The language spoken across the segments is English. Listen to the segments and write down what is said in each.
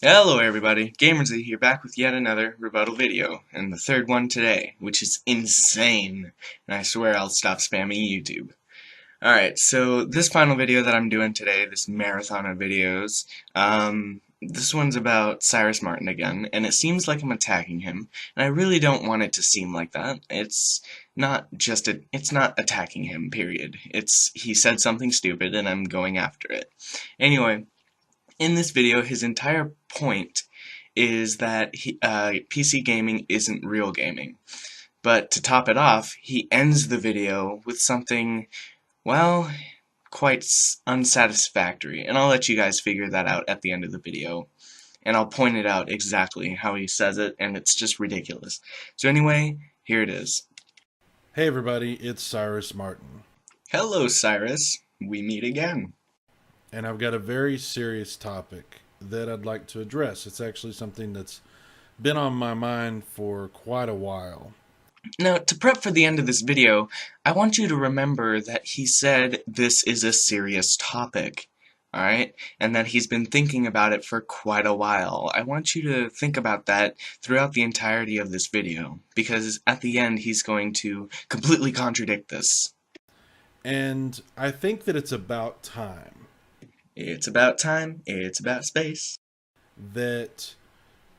Hello everybody, Gamersy here back with yet another rebuttal video, and the third one today, which is insane, and I swear I'll stop spamming YouTube. Alright, so this final video that I'm doing today, this marathon of videos, this one's about Cyrus Martin again, and it seems like I'm attacking him, and I really don't want it to seem like that. It's not attacking him, period. He said something stupid and I'm going after it. Anyway, in this video, his entire point is that PC gaming isn't real gaming. But to top it off, he ends the video with something, well, quite unsatisfactory. And I'll let you guys figure that out at the end of the video. And I'll point it out exactly how he says it, and it's just ridiculous. So anyway, here it is. Hey everybody, it's Cyrus Martin. Hello, Cyrus. We meet again. And I've got a very serious topic that I'd like to address. It's actually something that's been on my mind for quite a while. Now, to prep for the end of this video, I want you to remember that he said this is a serious topic, alright? And that he's been thinking about it for quite a while. I want you to think about that throughout the entirety of this video, because at the end he's going to completely contradict this. And I think that it's about time. It's about time, it's about space. That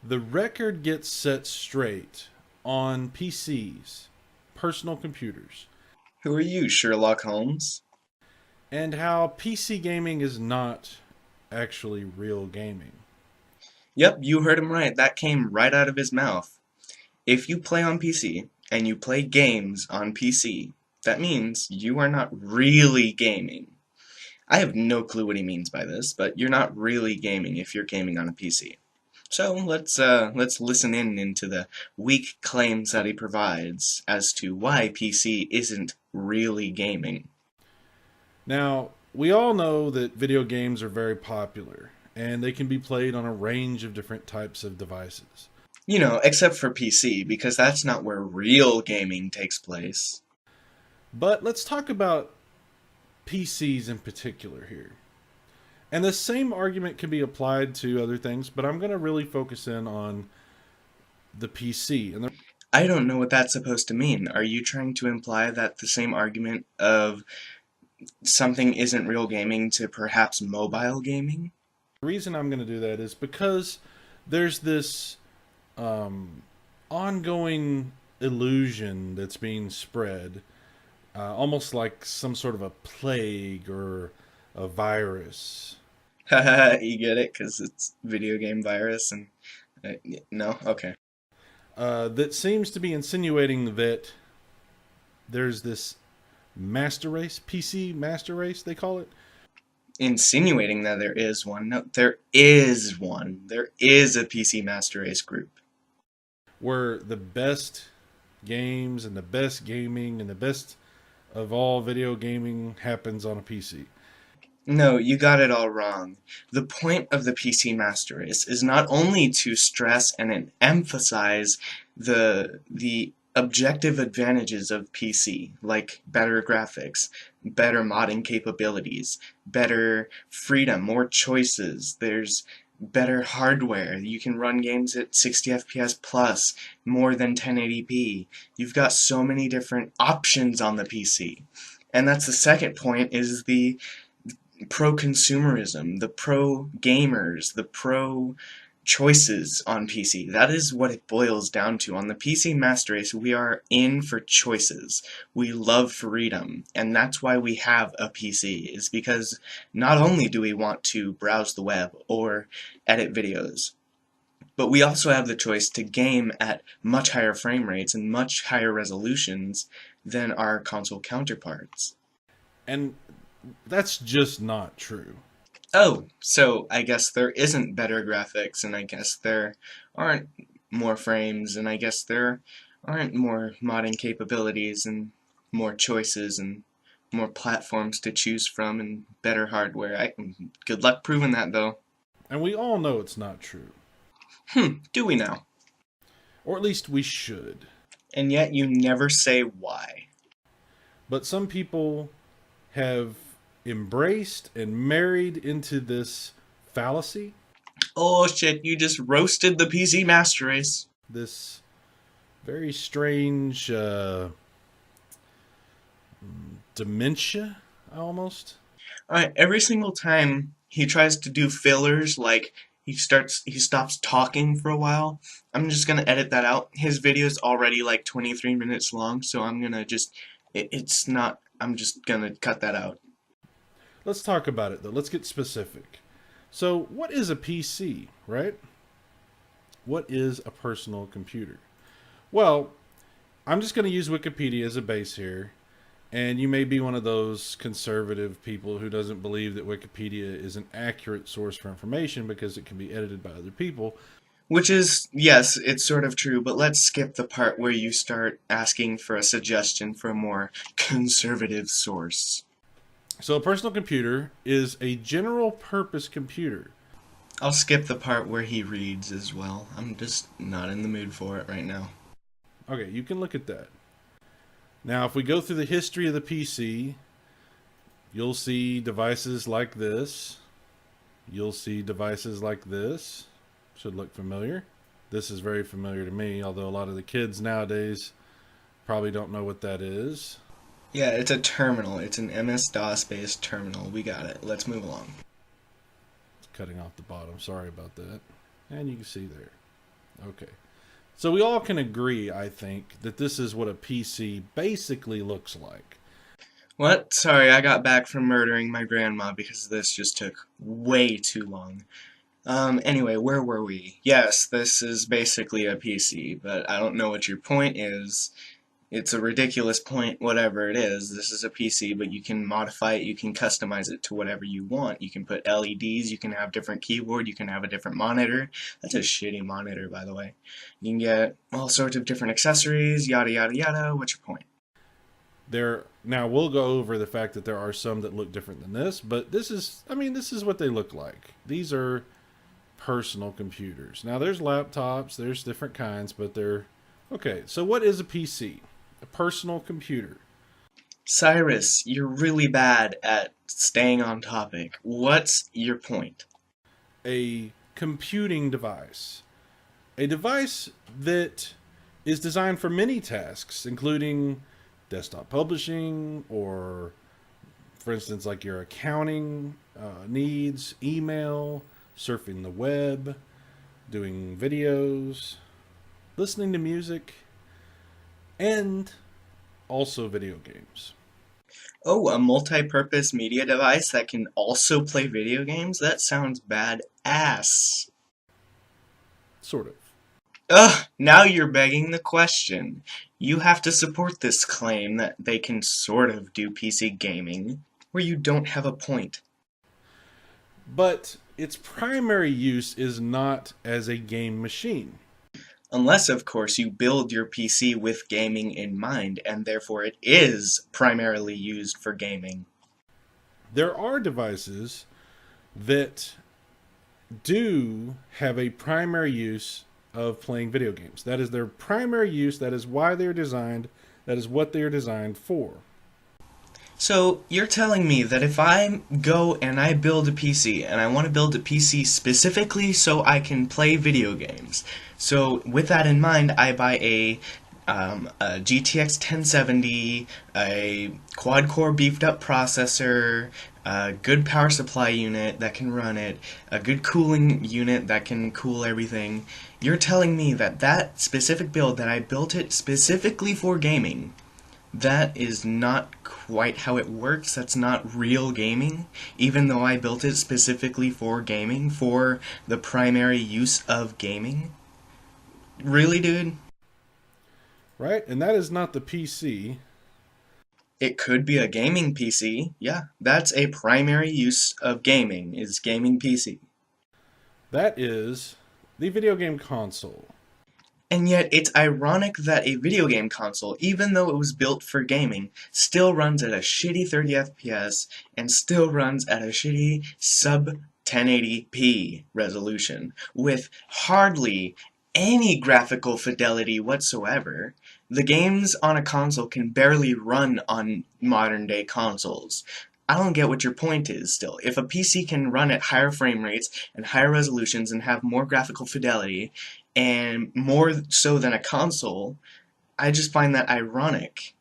the record gets set straight on PCs, personal computers. Who are you, Sherlock Holmes? And how PC gaming is not actually real gaming. Yep, you heard him right. That came right out of his mouth. If you play on PC, and you play games on PC, that means you are not really gaming. I have no clue what he means by this, but you're not really gaming if you're gaming on a PC. So let's listen into the weak claims that he provides as to why PC isn't really gaming. Now, we all know that video games are very popular, and they can be played on a range of different types of devices. You know, except for PC, because that's not where real gaming takes place. But let's talk about PCs in particular here. And the same argument can be applied to other things, but I'm going to really focus in on the PC. I don't know what that's supposed to mean. Are you trying to imply that the same argument of something isn't real gaming to perhaps mobile gaming? The reason I'm going to do that is because there's this ongoing illusion that's being spread, almost like some sort of a plague or a virus. Haha, you get it? Because it's video game virus and... no? Okay. That seems to be insinuating that there's this master race, PC master race, they call it. Insinuating that there is one. No, there is one. There is a PC master race group. Where the best games and the best gaming and the best of all video gaming happens on a PC. No, you got it all wrong. The point of the PC Master Race is not only to stress and emphasize the objective advantages of PC, like better graphics, better modding capabilities, better freedom, more choices, there's better hardware, you can run games at 60 FPS plus, more than 1080p, you've got so many different options on the PC. And that's the second point, is the pro-consumerism, the pro-gamers, the pro-choices on PC. That is what it boils down to. On the PC Master Race, we are in for choices. We love freedom, and that's why we have a PC, is because not only do we want to browse the web or edit videos, but we also have the choice to game at much higher frame rates and much higher resolutions than our console counterparts. And that's just not true. Oh, so I guess there isn't better graphics, and I guess there aren't more frames, and I guess there aren't more modding capabilities, and more choices, and more platforms to choose from, and better hardware. Good luck proving that, though. And we all know it's not true. Do we now? Or at least we should. And yet you never say why. But some people have embraced and married into this fallacy. Oh shit, you just roasted the PC Master Race. This very strange dementia, almost. Alright, every single time he tries to do fillers, like he stops talking for a while, I'm just gonna edit that out. His video's already like 23 minutes long, so I'm gonna just, it's not, I'm just gonna cut that out. Let's talk about it though. Let's get specific. So, what is a PC, right? What is a personal computer? Well, I'm just going to use Wikipedia as a base here. And you may be one of those conservative people who doesn't believe that Wikipedia is an accurate source for information because it can be edited by other people. Which is, yes, it's sort of true, but let's skip the part where you start asking for a suggestion for a more conservative source. So, a personal computer is a general purpose computer. I'll skip the part where he reads as well. I'm just not in the mood for it right now. Okay, you can look at that. Now, if we go through the history of the PC, you'll see devices like this. You'll see devices like this. Should look familiar. This is very familiar to me, although a lot of the kids nowadays probably don't know what that is. Yeah, it's a terminal. It's an MS-DOS based terminal. We got it. Let's move along. It's cutting off the bottom. Sorry about that. And you can see there. Okay. So we all can agree, I think, that this is what a PC basically looks like. What? Sorry, I got back from murdering my grandma because this just took way too long. Anyway, where were we? Yes, this is basically a PC, but I don't know what your point is. It's a ridiculous point, whatever it is. This is a PC, but you can modify it, you can customize it to whatever you want. You can put LEDs, you can have different keyboard, you can have a different monitor. That's a shitty monitor, by the way. You can get all sorts of different accessories, yada yada yada. What's your point? Now we'll go over the fact that there are some that look different than this, but this is what they look like. These are personal computers. Now there's laptops, there's different kinds, but they're okay. So what is a PC? A personal computer. Cyrus, you're really bad at staying on topic. What's your point? A computing device. A device that is designed for many tasks, including desktop publishing, or, for instance, like your accounting needs, email, surfing the web, doing videos, listening to music, and also video games. Oh, a multi-purpose media device that can also play video games? That sounds badass. Sort of. Ugh, now you're begging the question. You have to support this claim that they can sort of do PC gaming, where you don't have a point. But its primary use is not as a game machine. Unless, of course, you build your PC with gaming in mind, and therefore it is primarily used for gaming. There are devices that do have a primary use of playing video games. That is their primary use. That is why they're designed. That is what they're designed for. So, you're telling me that if I go and I build a PC, and I want to build a PC specifically so I can play video games. So, with that in mind, I buy a GTX 1070, a quad-core beefed-up processor, a good power supply unit that can run it, a good cooling unit that can cool everything. You're telling me that that specific build, that I built it specifically for gaming, that is not quite how it works. That's not real gaming, even though I built it specifically for gaming, for the primary use of gaming. Really, dude? Right? And that is not the PC. It could be a gaming PC. Yeah, that's a primary use of gaming, is gaming PC. That is the video game console. And yet, it's ironic that a video game console, even though it was built for gaming, still runs at a shitty 30 FPS and still runs at a shitty sub 1080p resolution with hardly any graphical fidelity whatsoever. The games on a console can barely run on modern day consoles. I don't get what your point is still. If a PC can run at higher frame rates and higher resolutions and have more graphical fidelity and more so than a console, I just find that ironic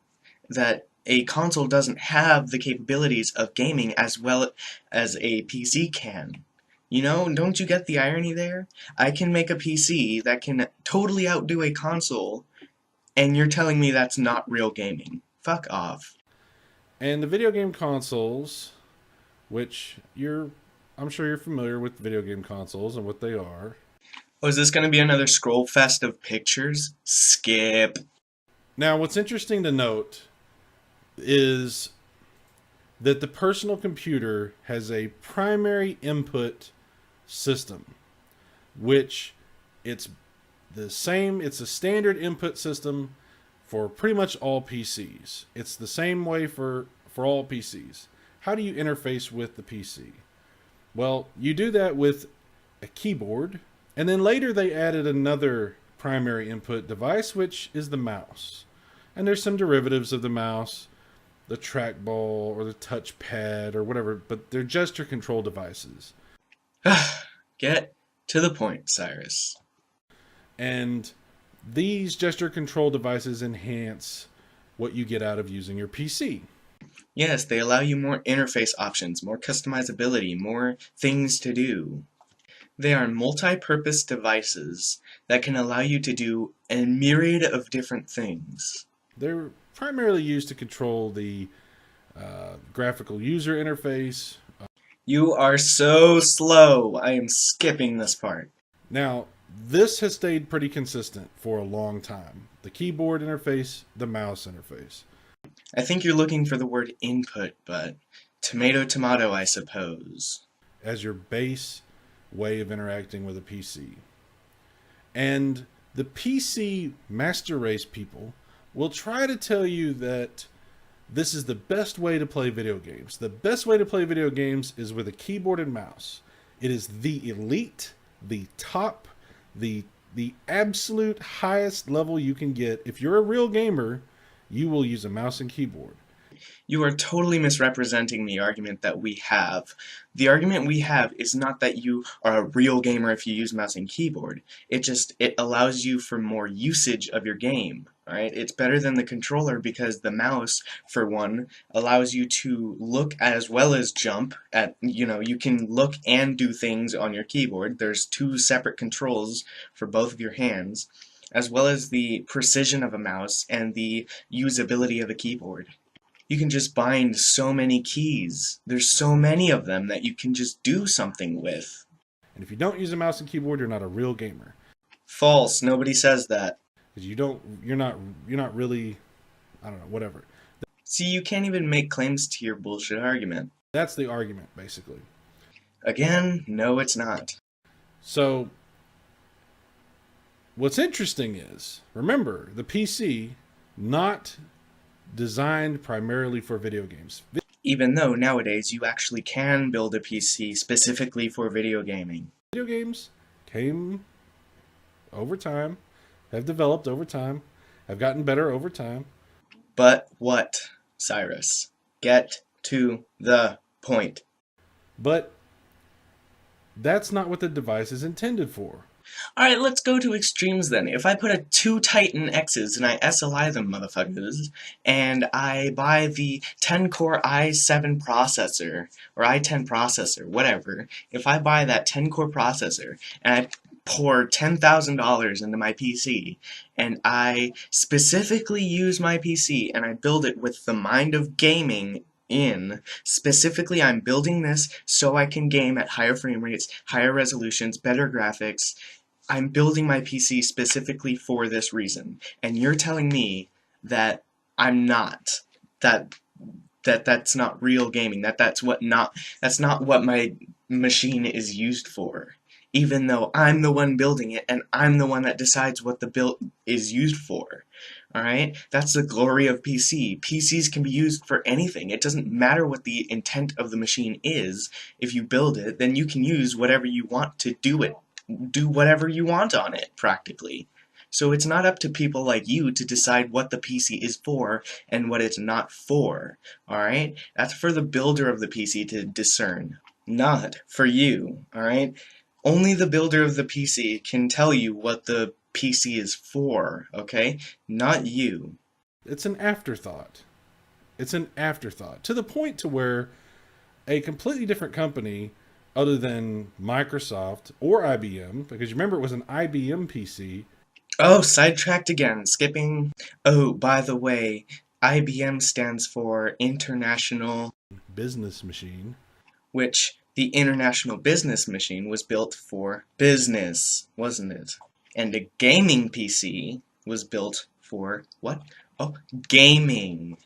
that a console doesn't have the capabilities of gaming as well as a PC can. You know, don't you get the irony there? I can make a PC that can totally outdo a console, and you're telling me that's not real gaming. Fuck off. And the video game consoles, which I'm sure you're familiar with video game consoles and what they are. Oh, is this going to be another scroll fest of pictures? Skip. Now, what's interesting to note is that the personal computer has a primary input system, which it's it's a standard input system for pretty much all PCs. It's the same way for all PCs. How do you interface with the PC? Well, you do that with a keyboard, and then later they added another primary input device, which is the mouse. And there's some derivatives of the mouse, the trackball or the touchpad or whatever, but they're gesture control devices. Get to the point, Cyrus. And these gesture control devices enhance what you get out of using your PC. Yes, they allow you more interface options, more customizability, more things to do. They are multi-purpose devices that can allow you to do a myriad of different things. They're primarily used to control the graphical user interface. You are so slow. I am skipping this part. Now, this has stayed pretty consistent for a long time. The keyboard interface, the mouse interface. I think you're looking for the word input, but tomato, tomato, I suppose. As your base way of interacting with a PC. And the PC master race people will try to tell you that this is the best way to play video games. The best way to play video games is with a keyboard and mouse. It is the elite, the top, the absolute highest level you can get. If you're a real gamer, you will use a mouse and keyboard. You are totally misrepresenting the argument that we have. The argument we have is not that you are a real gamer if you use mouse and keyboard. It allows you for more usage of your game. Alright? It's better than the controller because the mouse, for one, allows you to look as well as jump at, you can look and do things on your keyboard. There's two separate controls for both of your hands, as well as the precision of a mouse and the usability of a keyboard. You can just bind so many keys. There's so many of them that you can just do something with. And if you don't use a mouse and keyboard, you're not a real gamer. False. Nobody says that. Because you're not really, I don't know, whatever. See, you can't even make claims to your bullshit argument. That's the argument, basically. Again, no, it's not. So, what's interesting is, remember, the PC, not designed primarily for video games. Even though nowadays you actually can build a PC specifically for video gaming. Video games came over time, have developed over time, have gotten better over time. But what, Cyrus? Get to the point. But that's not what the device is intended for. Alright, let's go to extremes then. If I put two Titan X's and I SLI them, motherfuckers, and I buy the 10-core i7 processor, or i10 processor, whatever, if I buy that 10-core processor, and I pour $10,000 into my PC, and I specifically use my PC, and I build it with the mind of gaming specifically, I'm building this so I can game at higher frame rates, higher resolutions, better graphics. I'm building my PC specifically for this reason. And you're telling me that I'm not. That's not real gaming. That's not what my machine is used for. Even though I'm the one building it and I'm the one that decides what the build is used for. Alright? That's the glory of PC. PCs can be used for anything. It doesn't matter what the intent of the machine is. If you build it, then you can use whatever you want to do it. Do whatever you want on it, practically. So it's not up to people like you to decide what the PC is for and what it's not for. Alright? That's for the builder of the PC to discern, not for you. Alright? Only the builder of the PC can tell you what the PC is for, okay? Not you. It's an afterthought. It's an afterthought to the point to where a completely different company other than Microsoft or IBM, because you remember it was an IBM PC. Oh, sidetracked again, skipping. Oh, by the way, IBM stands for International, Business machine. which the International Business Machine was built for business, wasn't it? And a gaming PC was built for what? Oh, gaming.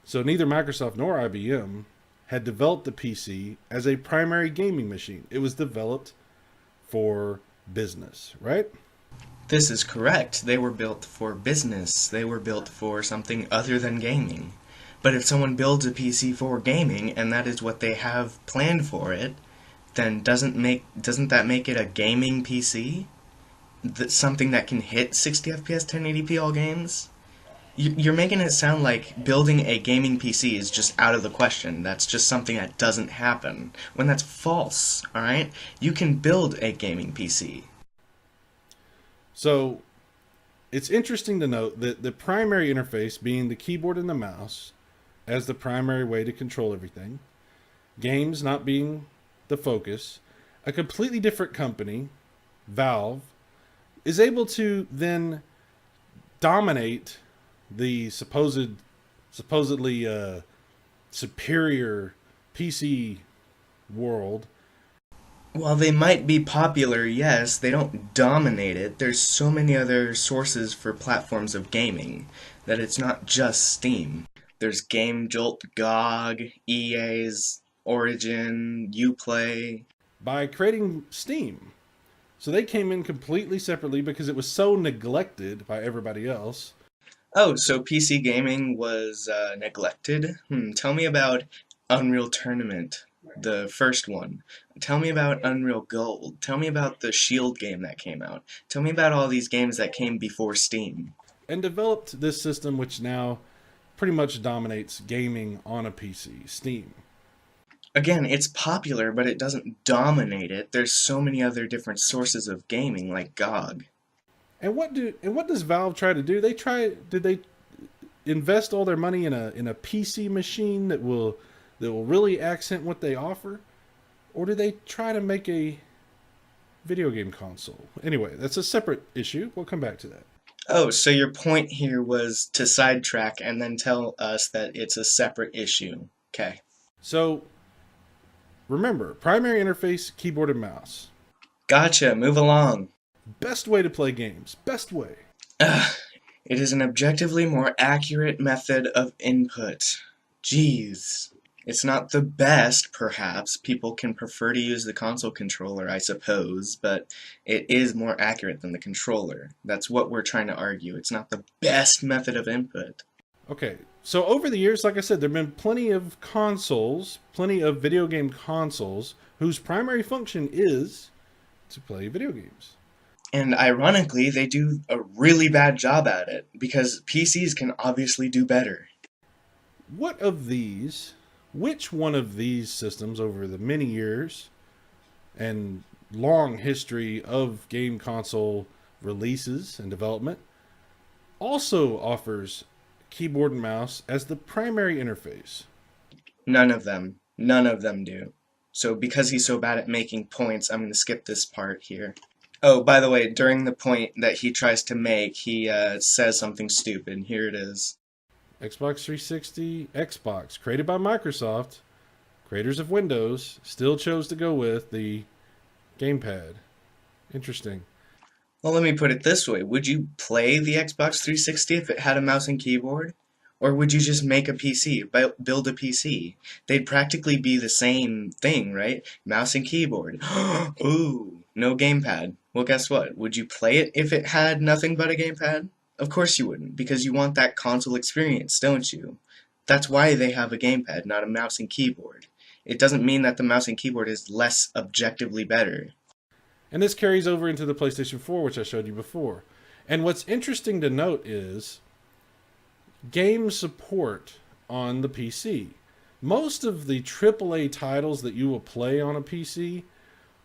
So neither Microsoft nor IBM had developed the PC as a primary gaming machine. It was developed for business, right? This is correct. They were built for business. They were built for something other than gaming. But if someone builds a PC for gaming and that is what they have planned for it, then doesn't that make it a gaming PC? That's something that can hit 60 FPS 1080p all games? You're making it sound like building a gaming PC is just out of the question. That's just something that doesn't happen. When that's false, alright? You can build a gaming PC. So it's interesting to note that the primary interface being the keyboard and the mouse as the primary way to control everything, games not being the focus, a completely different company, Valve, is able to then dominate the supposedly superior PC world. While they might be popular, yes, they don't dominate it. There's so many other sources for platforms of gaming that it's not just Steam. There's GameJolt, GOG, EA's, Origin, Uplay. By creating Steam. So they came in completely separately because it was so neglected by everybody else. Oh, so PC gaming was neglected? Tell me about Unreal Tournament, the first one. Tell me about Unreal Gold. Tell me about the Shield game that came out. Tell me about all these games that came before Steam. And developed this system which now pretty much dominates gaming on a PC, Steam. Again, it's popular, but it doesn't dominate it. There's so many other different sources of gaming, like GOG. And what does Valve try to do? Did they invest all their money in a PC machine that will really accent what they offer? Or do they try to make a video game console? Anyway, that's a separate issue. We'll come back to that. Oh, so your point here was to sidetrack and then tell us that it's a separate issue. Okay. So, remember, primary interface, keyboard and mouse. Gotcha, move along. Best way to play games. Best way. Ugh, it is an objectively more accurate method of input. Jeez. It's not the best, perhaps. People can prefer to use the console controller, I suppose, but it is more accurate than the controller. That's what we're trying to argue. It's not the best method of input. Okay, so over the years, like I said, there have been plenty of consoles, plenty of video game consoles, whose primary function is to play video games. And ironically, they do a really bad job at it, because PCs can obviously do better. Which one of these systems over the many years and long history of game console releases and development also offers keyboard and mouse as the primary interface? None of them. None of them do. So because he's so bad at making points, I'm going to skip this part here. Oh, by the way, during the point that he tries to make, he says something stupid. Here it is. Xbox 360, Xbox, created by Microsoft, creators of Windows, still chose to go with the gamepad. Interesting. Well, let me put it this way. Would you play the Xbox 360 if it had a mouse and keyboard? Or would you just make a PC, build a PC? They'd practically be the same thing, right? Mouse and keyboard. Ooh, no gamepad. Well, guess what? Would you play it if it had nothing but a gamepad? Of course you wouldn't, because you want that console experience, don't you? That's why they have a gamepad, not a mouse and keyboard. It doesn't mean that the mouse and keyboard is less objectively better. And this carries over into the PlayStation 4, which I showed you before. And what's interesting to note is game support on the PC. Most of the AAA titles that you will play on a PC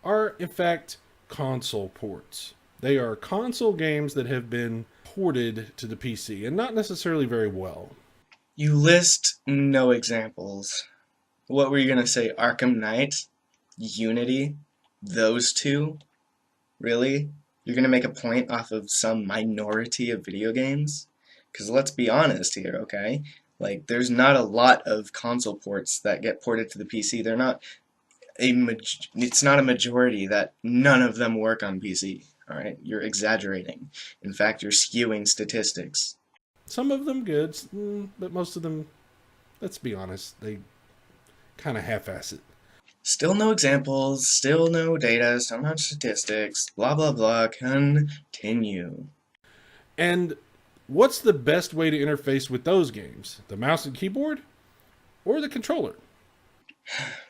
are, in fact, console ports. They are console games that have been ported to the PC, and not necessarily very well. You list no examples. What were you going to say? Arkham Knight? Unity? Those two? Really? You're going to make a point off of some minority of video games? Because let's be honest here, okay? Like, there's not a lot of console ports that get ported to the PC. They're not it's not a majority that none of them work on PC. Alright? You're exaggerating. In fact, you're skewing statistics. Some of them good, but most of them, let's be honest, they kind of half-ass it. Still no examples, still no data, still no statistics, blah blah blah, continue. And what's the best way to interface with those games? The mouse and keyboard or the controller?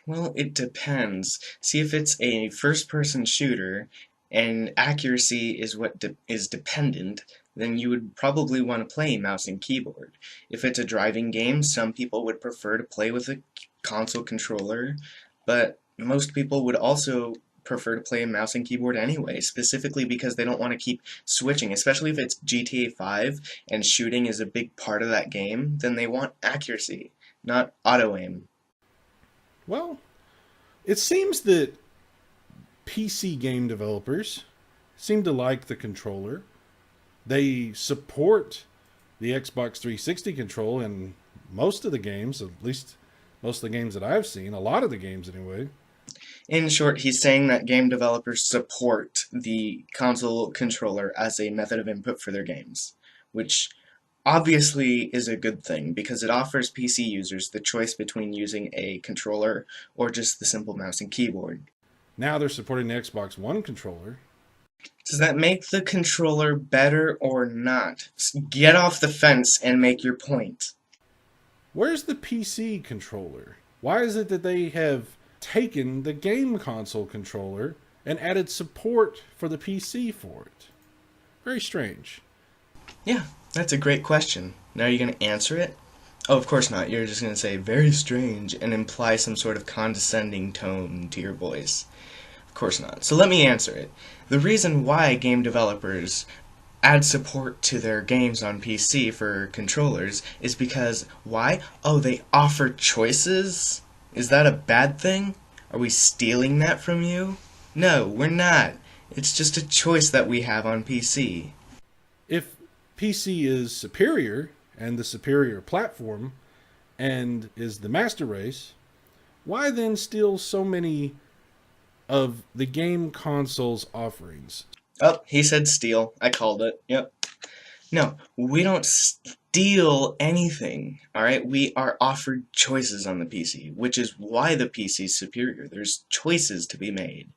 Well, it depends. See, if it's a first-person shooter and accuracy is what is dependent, then you would probably want to play mouse and keyboard. If it's a driving game, some people would prefer to play with a console controller, but most people would also prefer to play a mouse and keyboard anyway, specifically because they don't want to keep switching, especially if it's GTA 5 and shooting is a big part of that game, then they want accuracy, not auto-aim. Well, it seems that PC game developers seem to like the controller. They support the Xbox 360 control in most of the games, at least most of the games that I've seen, a lot of the games anyway. In short, he's saying that game developers support the console controller as a method of input for their games, which obviously is a good thing because it offers PC users the choice between using a controller or just the simple mouse and keyboard. Now they're supporting the Xbox One controller. Does that make the controller better or not? Get off the fence and make your point. Where's the PC controller? Why is it that they have taken the game console controller and added support for the PC for it? Very strange. Yeah, that's a great question. Now are you going to answer it? Oh, of course not. You're just going to say, very strange, and imply some sort of condescending tone to your voice. Of course not. So let me answer it. The reason why game developers add support to their games on PC for controllers is because, why? Oh, they offer choices? Is that a bad thing? Are we stealing that from you? No, we're not. It's just a choice that we have on PC. If PC is superior and the superior platform and is the master race, why then steal so many of the game console's offerings? Oh, he said steal. I called it. Yep. No, we don't steal anything, alright? We are offered choices on the PC, which is why the PC is superior. There's choices to be made.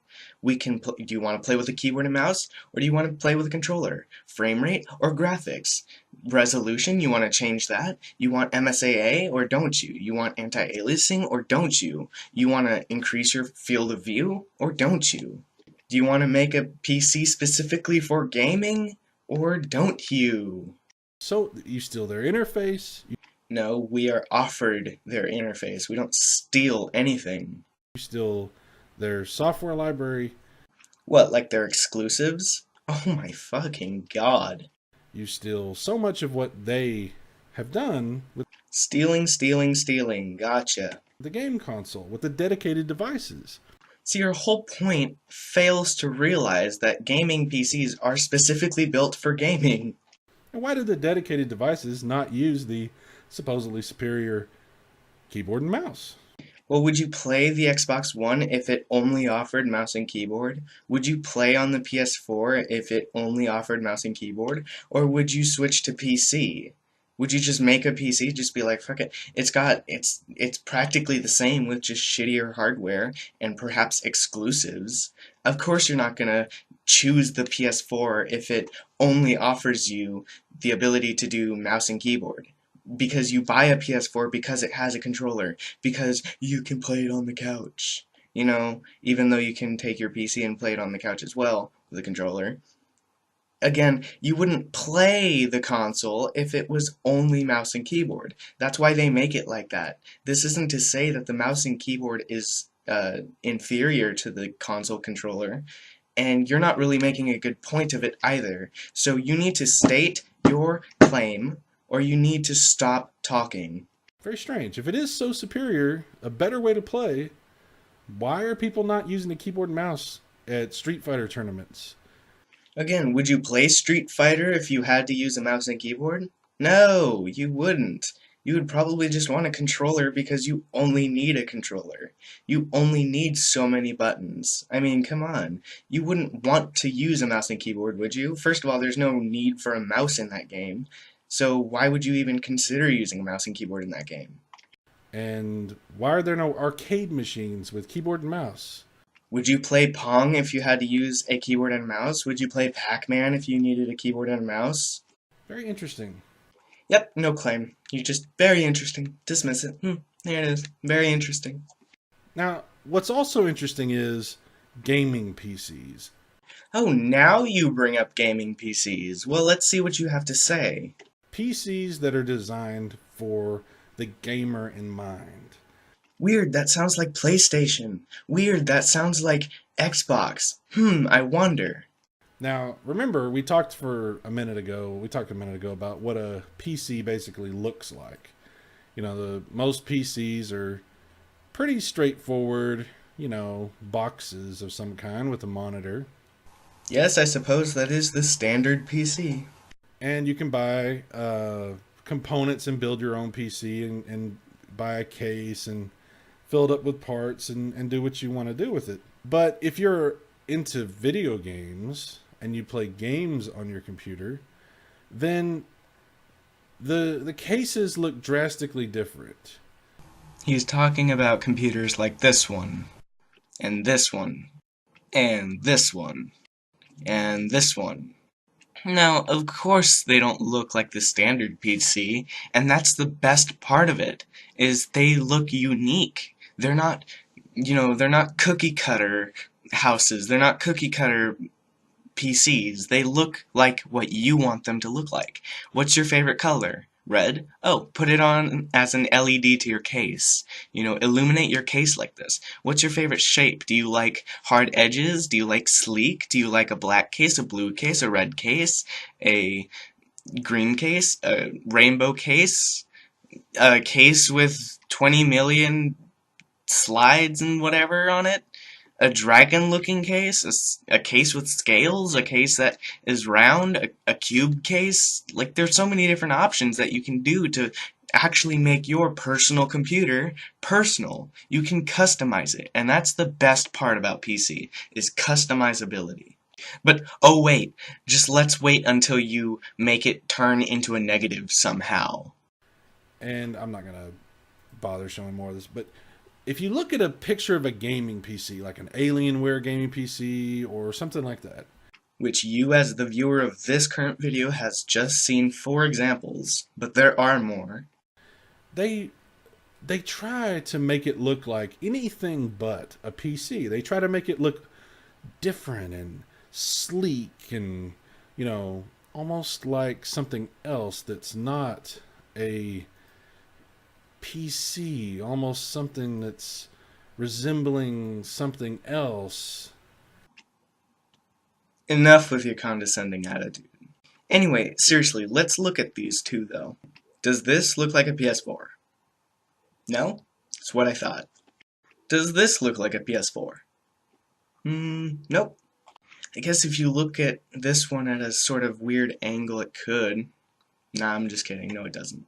We can do you want to play with a keyboard and mouse, or do you want to play with a controller? Frame rate or graphics? Resolution, you want to change that? You want MSAA or don't you? You want anti-aliasing or don't you? You want to increase your field of view or don't you? Do you want to make a PC specifically for gaming or don't you? So you steal their interface. No, we are offered their interface. We don't steal anything. You steal their software library. What, like their exclusives? Oh my fucking god. You steal so much of what they have done with Stealing, stealing, stealing. Gotcha. the game console, with the dedicated devices. See, your whole point fails to realize that gaming PCs are specifically built for gaming. And why did the dedicated devices not use the supposedly superior keyboard and mouse? Well, would you play the Xbox One if it only offered mouse and keyboard? Would you play on the PS4 if it only offered mouse and keyboard? Or would you switch to PC? Would you just make a PC, just be like, fuck it, it's practically the same with just shittier hardware and perhaps exclusives. Of course you're not gonna choose the PS4 if it only offers you the ability to do mouse and keyboard. Because you buy a PS4 because it has a controller, because you can play it on the couch. You know, even though you can take your PC and play it on the couch as well with a controller. Again, you wouldn't play the console if it was only mouse and keyboard. That's why they make it like that. This isn't to say that the mouse and keyboard is inferior to the console controller, and you're not really making a good point of it either. So you need to state your claim, or you need to stop talking. Very strange. If it is so superior, a better way to play, why are people not using a keyboard and mouse at Street Fighter tournaments? Again, would you play Street Fighter if you had to use a mouse and keyboard? No, you wouldn't. You would probably just want a controller because you only need a controller. You only need so many buttons. I mean, come on. You wouldn't want to use a mouse and keyboard, would you? First of all, there's no need for a mouse in that game. So why would you even consider using a mouse and keyboard in that game? And why are there no arcade machines with keyboard and mouse? Would you play Pong if you had to use a keyboard and a mouse? Would you play Pac-Man if you needed a keyboard and a mouse? Very interesting. Yep, no claim. You're just very interesting. Dismiss it. There it is. Very interesting. Now, what's also interesting is gaming PCs. Oh, now you bring up gaming PCs. Well, let's see what you have to say. PCs that are designed for the gamer in mind. Weird, that sounds like PlayStation. Weird, that sounds like Xbox. I wonder. Now, remember, we talked a minute ago about what a PC basically looks like. You know, most PCs are pretty straightforward, boxes of some kind with a monitor. Yes, I suppose that is the standard PC. And you can buy components and build your own PC and buy a case and fill it up with parts and do what you want to do with it. But if you're into video games and you play games on your computer, then the cases look drastically different. He's talking about computers like this one, and this one, and this one, and this one. Now, of course they don't look like the standard PC, and that's the best part of it, is they look unique. They're not, they're not cookie cutter houses. They're not cookie cutter PCs. They look like what you want them to look like. What's your favorite color? Red? Oh, put it on as an LED to your case. Illuminate your case like this. What's your favorite shape? Do you like hard edges? Do you like sleek? Do you like a black case, a blue case, a red case, a green case, a rainbow case, a case with 20 million slides and whatever on it? A dragon-looking case, a case with scales, a case that is round, a cube case. Like, there's so many different options that you can do to actually make your personal computer personal. You can customize it, and that's the best part about PC, is customizability. But, oh wait, just let's wait until you make it turn into a negative somehow. And I'm not going to bother showing more of this, but if you look at a picture of a gaming PC, like an Alienware gaming PC or something like that, which you as the viewer of this current video has just seen 4 examples, but there are more. They try to make it look like anything but a PC. They try to make it look different and sleek and, almost like something else that's not a PC, almost something that's resembling something else. Enough with your condescending attitude. Anyway, seriously, let's look at these two, though. Does this look like a PS4? No? That's what I thought. Does this look like a PS4? Nope. I guess if you look at this one at a sort of weird angle, it could. Nah, I'm just kidding. No, it doesn't.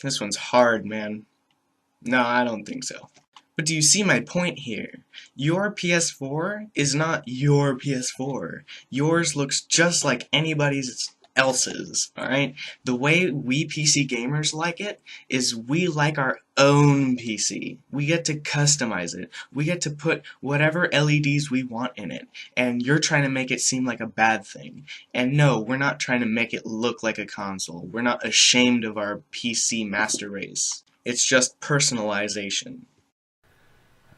This one's hard, man. No, I don't think so. But do you see my point here? Your PS4 is not your PS4. Yours looks just like anybody else's, alright? The way we PC gamers like it is we like our own PC. We get to customize it. We get to put whatever LEDs we want in it. And you're trying to make it seem like a bad thing. And no, we're not trying to make it look like a console. We're not ashamed of our PC master race. It's just personalization.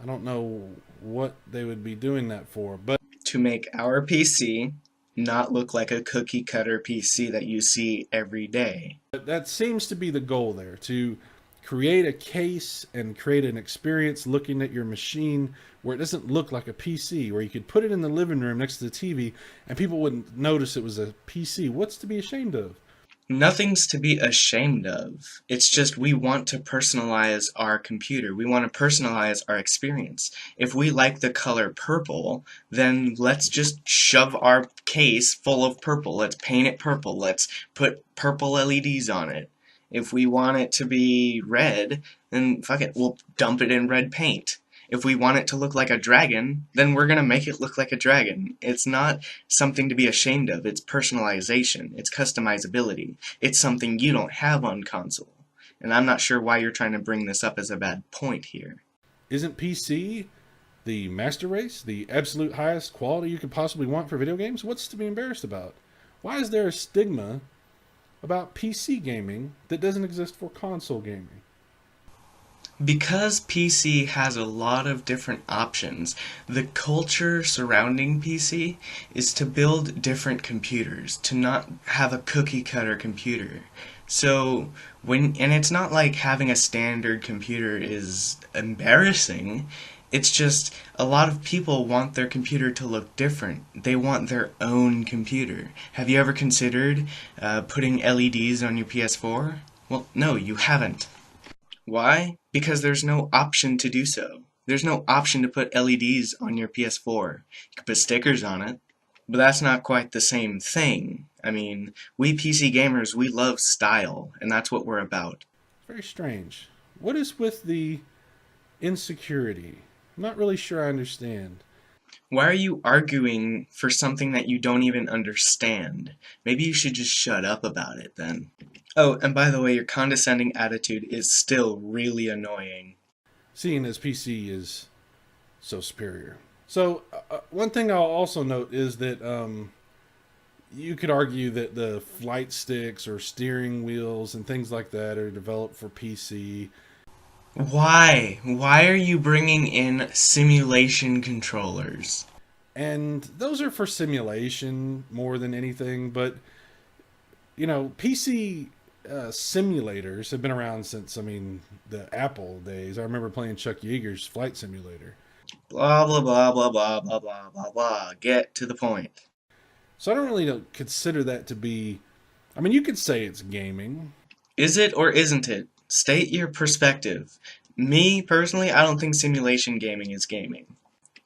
I don't know what they would be doing that for, but To make our PC not look like a cookie cutter PC that you see every day. that seems to be the goal there, to create a case and create an experience looking at your machine where it doesn't look like a PC, where you could put it in the living room next to the TV and people wouldn't notice it was a PC. What's to be ashamed of? Nothing's to be ashamed of. It's just we want to personalize our computer. We want to personalize our experience. If we like the color purple, then let's just shove our case full of purple. Let's paint it purple. Let's put purple LEDs on it. If we want it to be red, then fuck it, we'll dump it in red paint. If we want it to look like a dragon, then we're gonna make it look like a dragon. It's not something to be ashamed of. It's personalization. It's customizability. It's something you don't have on console. And I'm not sure why you're trying to bring this up as a bad point here. Isn't PC the master race, the absolute highest quality you could possibly want for video games? What's to be embarrassed about? Why is there a stigma about PC gaming that doesn't exist for console gaming? Because PC has a lot of different options, the culture surrounding PC is to build different computers, to not have a cookie cutter computer. So and it's not like having a standard computer is embarrassing. It's just a lot of people want their computer to look different. They want their own computer. Have you ever considered putting LEDs on your PS4? Well, no, you haven't. Why? Because there's no option to do so. There's no option to put LEDs on your PS4. You can put stickers on it, but that's not quite the same thing. I mean, we PC gamers, we love style, and that's what we're about. Very strange. What is with the insecurity? I'm not really sure I understand. Why are you arguing for something that you don't even understand? Maybe you should just shut up about it then. Oh, and by the way, your condescending attitude is still really annoying. Seeing as PC is so superior. So, one thing I'll also note is that you could argue that the flight sticks or steering wheels and things like that are developed for PC. Why? Why are you bringing in simulation controllers? And those are for simulation more than anything, but PC simulators have been around since, the Apple days. I remember playing Chuck Yeager's Flight Simulator. Blah, blah, blah, blah, blah, blah, blah, blah, blah. Get to the point. So I don't really consider that to be. You could say it's gaming. Is it or isn't it? State your perspective. Me, personally, I don't think simulation gaming is gaming.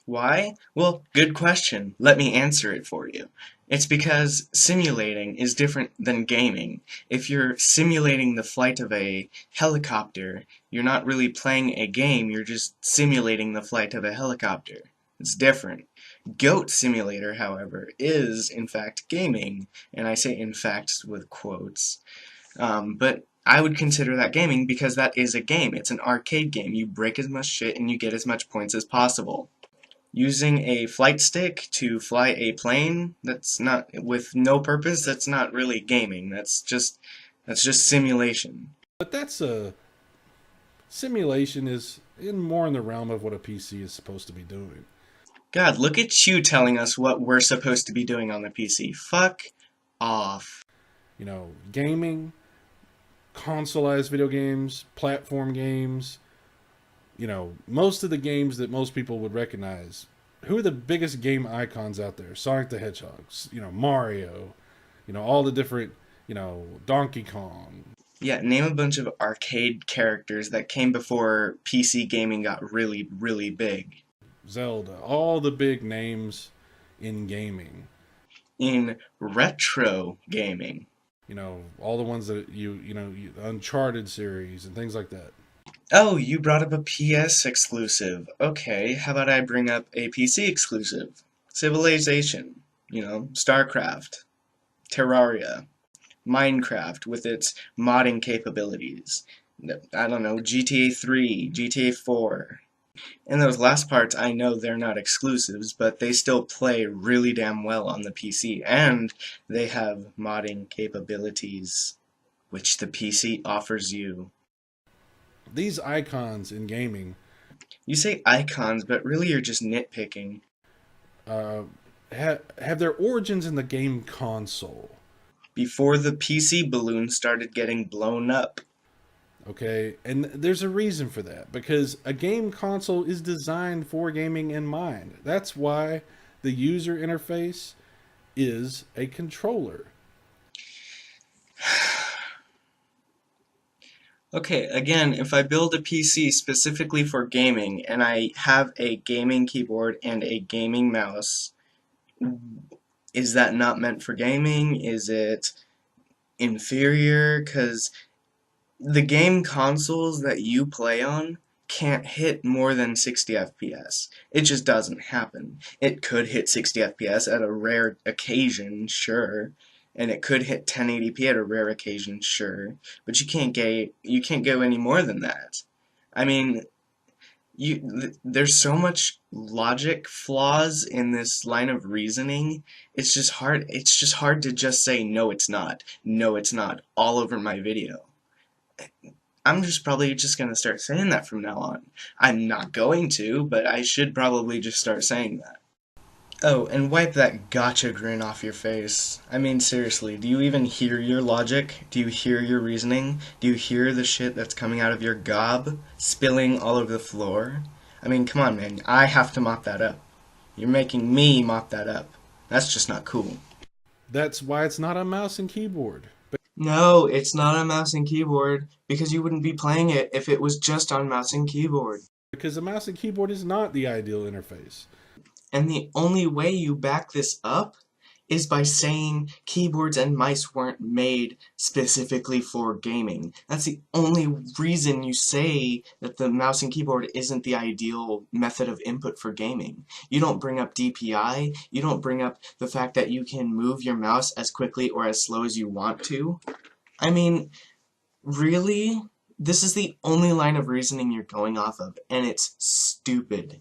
Why? Well, good question. Let me answer it for you. It's because simulating is different than gaming. If you're simulating the flight of a helicopter, you're not really playing a game, you're just simulating the flight of a helicopter. It's different. Goat Simulator, however, is in fact gaming, and I say in fact with quotes. But I would consider that gaming because that is a game. It's an arcade game. You break as much shit and you get as much points as possible. Using a flight stick to fly a plane, that's not, with no purpose, that's not really gaming. That's just simulation. But that's a simulation is more in the realm of what a PC is supposed to be doing. God, look at you telling us what we're supposed to be doing on the PC. Fuck off. Gaming, consoleized video games, platform games, most of the games that most people would recognize. Who are the biggest game icons out there? Sonic the Hedgehog, Mario, all the different, Donkey Kong. Yeah, name a bunch of arcade characters that came before PC gaming got really, really big. Zelda, all the big names in gaming. In retro gaming. All the ones that Uncharted series and things like that. Oh, you brought up a PS exclusive. Okay, how about I bring up a PC exclusive? Civilization, StarCraft, Terraria, Minecraft with its modding capabilities. I don't know, GTA 3, GTA 4. And those last parts, I know they're not exclusives, but they still play really damn well on the PC, and they have modding capabilities, which the PC offers you. These icons in gaming. You say icons, but really you're just nitpicking. Uh, have their origins in the game console. Before the PC balloon started getting blown up. Okay, and there's a reason for that, because a game console is designed for gaming in mind. That's why the user interface is a controller. Okay, again, if I build a PC specifically for gaming and I have a gaming keyboard and a gaming mouse, is that not meant for gaming? Is it inferior? Because the game consoles that you play on can't hit more than 60 FPS. It just doesn't happen. It could hit 60 FPS at a rare occasion, sure, and it could hit 1080p at a rare occasion, sure, but you can't go any more than that. I mean, there's so much logic flaws in this line of reasoning. It's just hard to just say no it's not. No it's not all over my video. I'm just probably just going to start saying that from now on. I'm not going to, but I should probably just start saying that. Oh, and wipe that gotcha grin off your face. I mean, seriously, do you even hear your logic? Do you hear your reasoning? Do you hear the shit that's coming out of your gob, spilling all over the floor? I mean, come on, man, I have to mop that up. You're making me mop that up. That's just not cool. That's why it's not a mouse and keyboard. No, it's not on mouse and keyboard, because you wouldn't be playing it if it was just on mouse and keyboard. Because a mouse and keyboard is not the ideal interface. And the only way you back this up is by saying keyboards and mice weren't made specifically for gaming. That's the only reason you say that the mouse and keyboard isn't the ideal method of input for gaming. You don't bring up DPI, you don't bring up the fact that you can move your mouse as quickly or as slow as you want to. I mean, really? This is the only line of reasoning you're going off of, and it's stupid.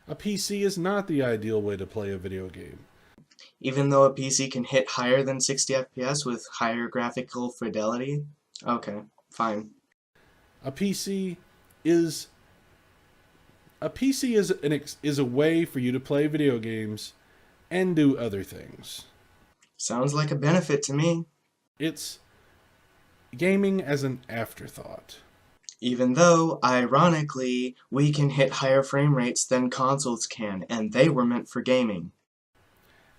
A PC is not the ideal way to play a video game. Even though a PC can hit higher than 60 FPS with higher graphical fidelity? Okay, fine. A PC is a way for you to play video games and do other things. Sounds like a benefit to me. It's gaming as an afterthought. Even though, ironically, we can hit higher frame rates than consoles can, and they were meant for gaming.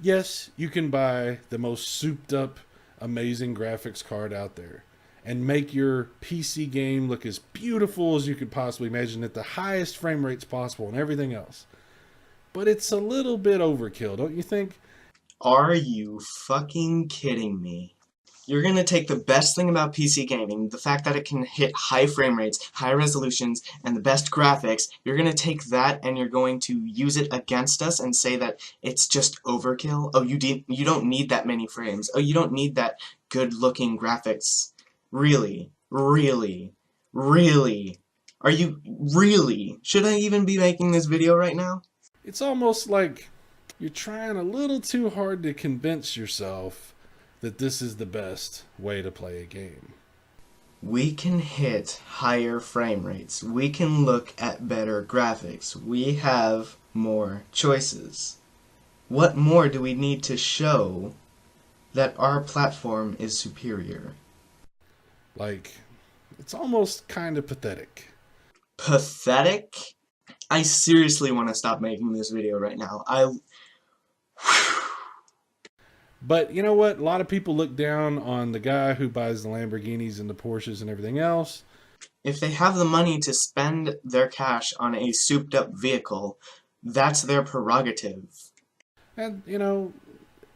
Yes, you can buy the most souped up, amazing graphics card out there and make your PC game look as beautiful as you could possibly imagine at the highest frame rates possible and everything else. But it's a little bit overkill, don't you think? Are you fucking kidding me? You're gonna take the best thing about PC gaming, the fact that it can hit high frame rates, high resolutions, and the best graphics, you're gonna take that and you're going to use it against us and say that it's just overkill? Oh, you don't need that many frames. Oh, you don't need that good-looking graphics. Really? Really? Really? Are you really? Should I even be making this video right now? It's almost like you're trying a little too hard to convince yourself that this is the best way to play a game. We can hit higher frame rates. We can look at better graphics. We have more choices. What more do we need to show that our platform is superior? Like, it's almost kind of pathetic. Pathetic? I seriously want to stop making this video right now. But you know what? A lot of people look down on the guy who buys the Lamborghinis and the Porsches and everything else. If they have the money to spend their cash on a souped-up vehicle, that's their prerogative. And, you know,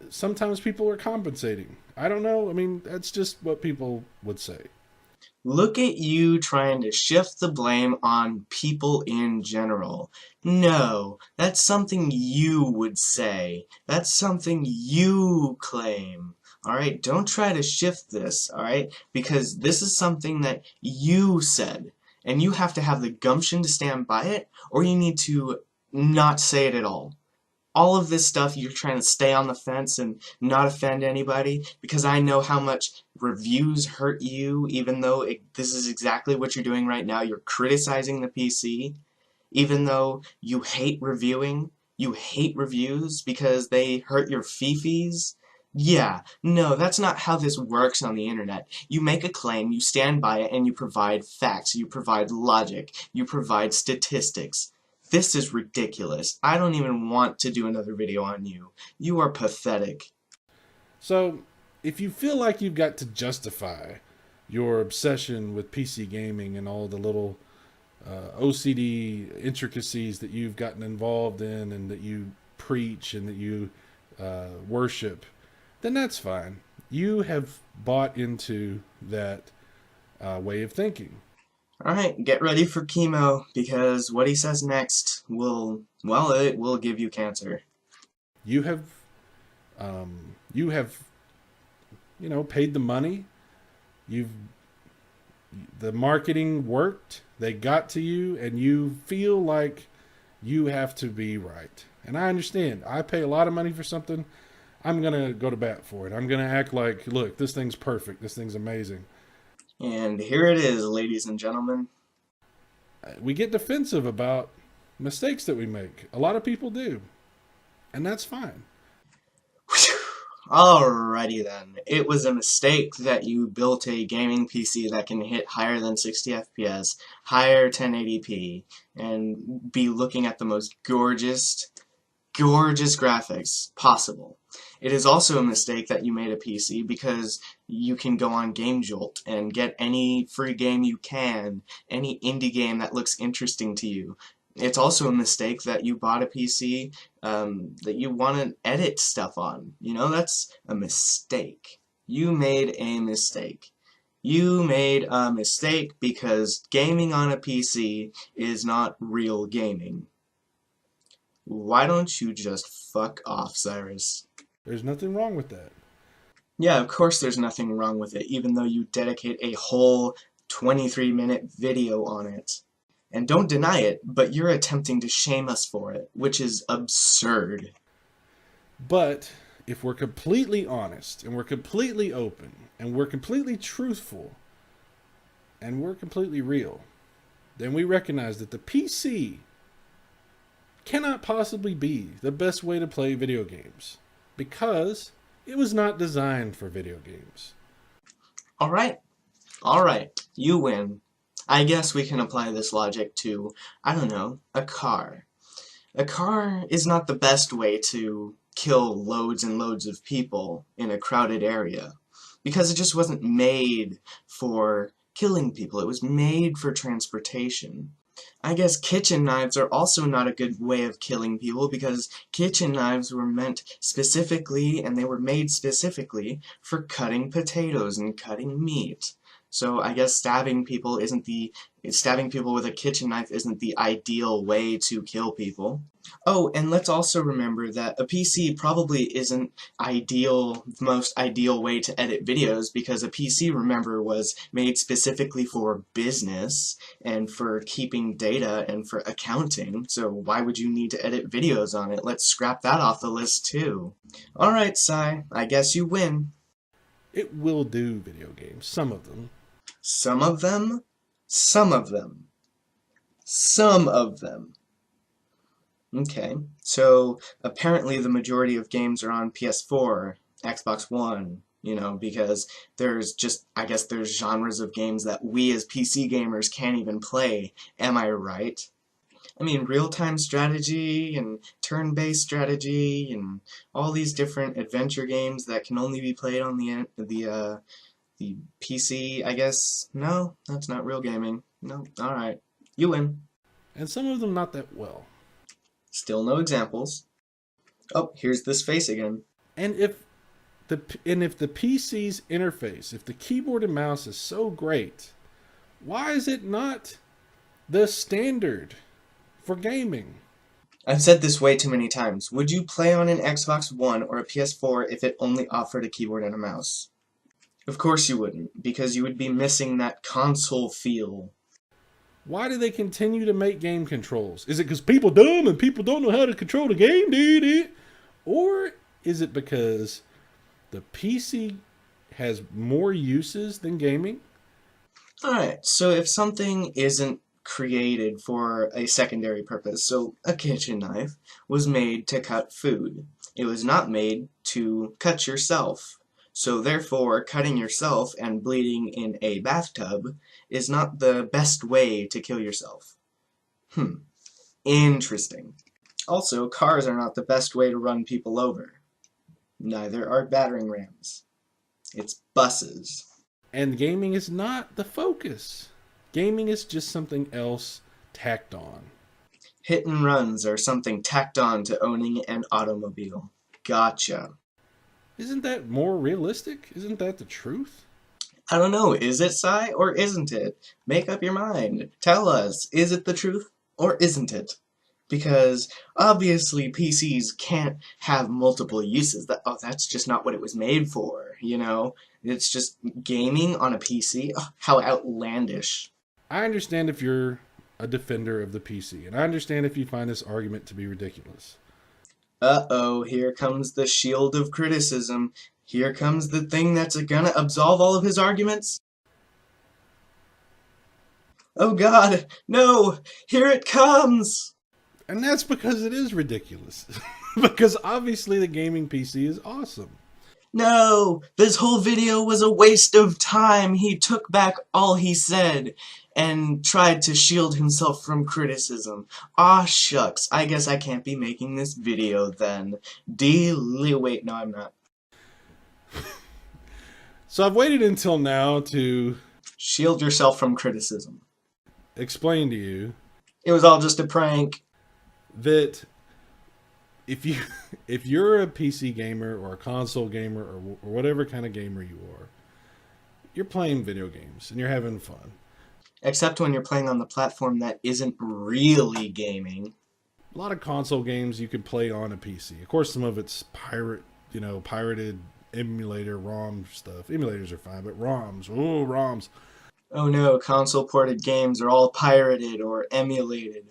sometimes people are compensating. I don't know. I mean, that's just what people would say. Look at you trying to shift the blame on people in general. No, that's something you would say. That's something you claim. Alright, don't try to shift this, alright? Because this is something that you said. And you have to have the gumption to stand by it, or you need to not say it at all. All of this stuff, you're trying to stay on the fence and not offend anybody, because I know how much reviews hurt you, even though this is exactly what you're doing right now. You're criticizing the PC. even though you hate reviewing, you hate reviews because they hurt your fifis? Yeah, no, that's not how this works on the internet. You make a claim, you stand by it, and you provide facts, you provide logic, you provide statistics. This is ridiculous. I don't even want to do another video on you. You are pathetic. So, if you feel like you've got to justify your obsession with PC gaming and all the little OCD intricacies that you've gotten involved in and that you preach and that you worship, then that's fine. You have bought into that way of thinking. Alright, get ready for chemo, because what he says next will, well, it will give you cancer. You have, you have, paid the money. You've the marketing worked. They got to you, and you feel like you have to be right. And I understand. I pay a lot of money for something. I'm gonna go to bat for it. I'm gonna act like, look, this thing's perfect. This thing's amazing. And here it is, ladies and gentlemen. We get defensive about mistakes that we make. A lot of people do, and that's fine. Alrighty then. It was a mistake that you built a gaming PC that can hit higher than 60 FPS, higher 1080p, and be looking at the most gorgeous graphics possible. It is also a mistake that you made a PC because you can go on GameJolt and get any free game you can, any indie game that looks interesting to you. It's also a mistake that you bought a PC that you want to edit stuff on. You know, that's a mistake. You made a mistake. You made a mistake because gaming on a PC is not real gaming. Why don't you just fuck off, Cyrus? There's nothing wrong with that. Yeah, of course there's nothing wrong with it, even though you dedicate a whole 23-minute video on it. And don't deny it, but you're attempting to shame us for it, which is absurd. But if we're completely honest, and we're completely open, and we're completely truthful, and we're completely real, then we recognize that the PC cannot possibly be the best way to play video games, because it was not designed for video games. Alright, you win. I guess we can apply this logic to, I don't know, a car. A car is not the best way to kill loads and loads of people in a crowded area, because it just wasn't made for killing people. It was made for transportation. I guess kitchen knives are also not a good way of killing people, because kitchen knives were meant specifically, and they were made specifically, for cutting potatoes and cutting meat. So I guess stabbing people with a kitchen knife isn't the ideal way to kill people. Oh, and let's also remember that a PC probably isn't the most ideal way to edit videos, because a PC, remember, was made specifically for business and for keeping data and for accounting. So why would you need to edit videos on it? Let's scrap that off the list too. Alright, Cy, I guess you win. It will do video games, some of them. Some of them? Some of them. Some of them. Okay, so apparently the majority of games are on PS4, Xbox One, because I guess there's genres of games that we as PC gamers can't even play. Am I right? I mean, real-time strategy and turn-based strategy and all these different adventure games that can only be played on the PC, I guess. No, that's not real gaming. No, alright. You win. And some of them not that well. Still no examples. Oh, here's this face again. And if the PC's interface, if the keyboard and mouse is so great, why is it not the standard for gaming? I've said this way too many times. Would you play on an Xbox One or a PS4 if it only offered a keyboard and a mouse? Of course you wouldn't, because you would be missing that console feel. Why do they continue to make game controls? Is it because people dumb and people don't know how to control the game, dude? Or is it because the PC has more uses than gaming? Alright, so if something isn't created for a secondary purpose. So a kitchen knife was made to cut food. It was not made to cut yourself. So therefore, cutting yourself and bleeding in a bathtub is not the best way to kill yourself. Interesting. Also, cars are not the best way to run people over. Neither are battering rams. It's buses. And gaming is not the focus. Gaming is just something else tacked on. Hit and runs are something tacked on to owning an automobile. Gotcha. Isn't that more realistic? Isn't that the truth? I don't know, is it, Cy, or isn't it? Make up your mind. Tell us, is it the truth, or isn't it? Because, obviously, PCs can't have multiple uses. That's just not what it was made for, you know? It's just gaming on a PC? Oh, how outlandish. I understand if you're a defender of the PC, and I understand if you find this argument to be ridiculous. Uh-oh, here comes the shield of criticism. Here comes the thing that's gonna absolve all of his arguments. Oh God, no! Here it comes! And that's because it is ridiculous. Because obviously the gaming PC is awesome. No! This whole video was a waste of time. He took back all he said and tried to shield himself from criticism. Aw shucks, I guess I can't be making this video then. Wait, no I'm not. So I've waited until now to shield yourself from criticism. Explain to you. It was all just a prank. That if you're a PC gamer or a console gamer or whatever kind of gamer you are, you're playing video games and you're having fun. Except when you're playing on the platform that isn't really gaming. A lot of console games you could play on a PC. Of course, some of it's pirated emulator ROM stuff. Emulators are fine, but ROMs, ROMs. Oh no, console ported games are all pirated or emulated.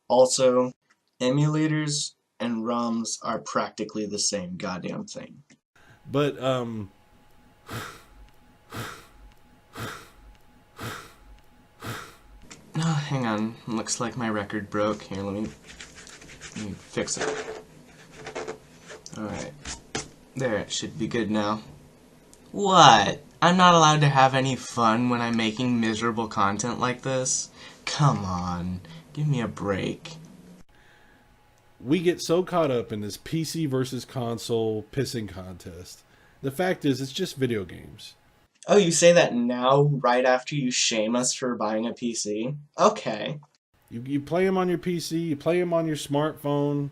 Also, emulators and ROMs are practically the same goddamn thing. But, Oh, hang on. Looks like my record broke. Here, let me fix it. Alright. There, it should be good now. What? I'm not allowed to have any fun when I'm making miserable content like this? Come on. Give me a break. We get so caught up in this PC versus console pissing contest. The fact is, it's just video games. Oh, you say that now, right after you shame us for buying a PC? Okay. You play them on your PC, you play them on your smartphone.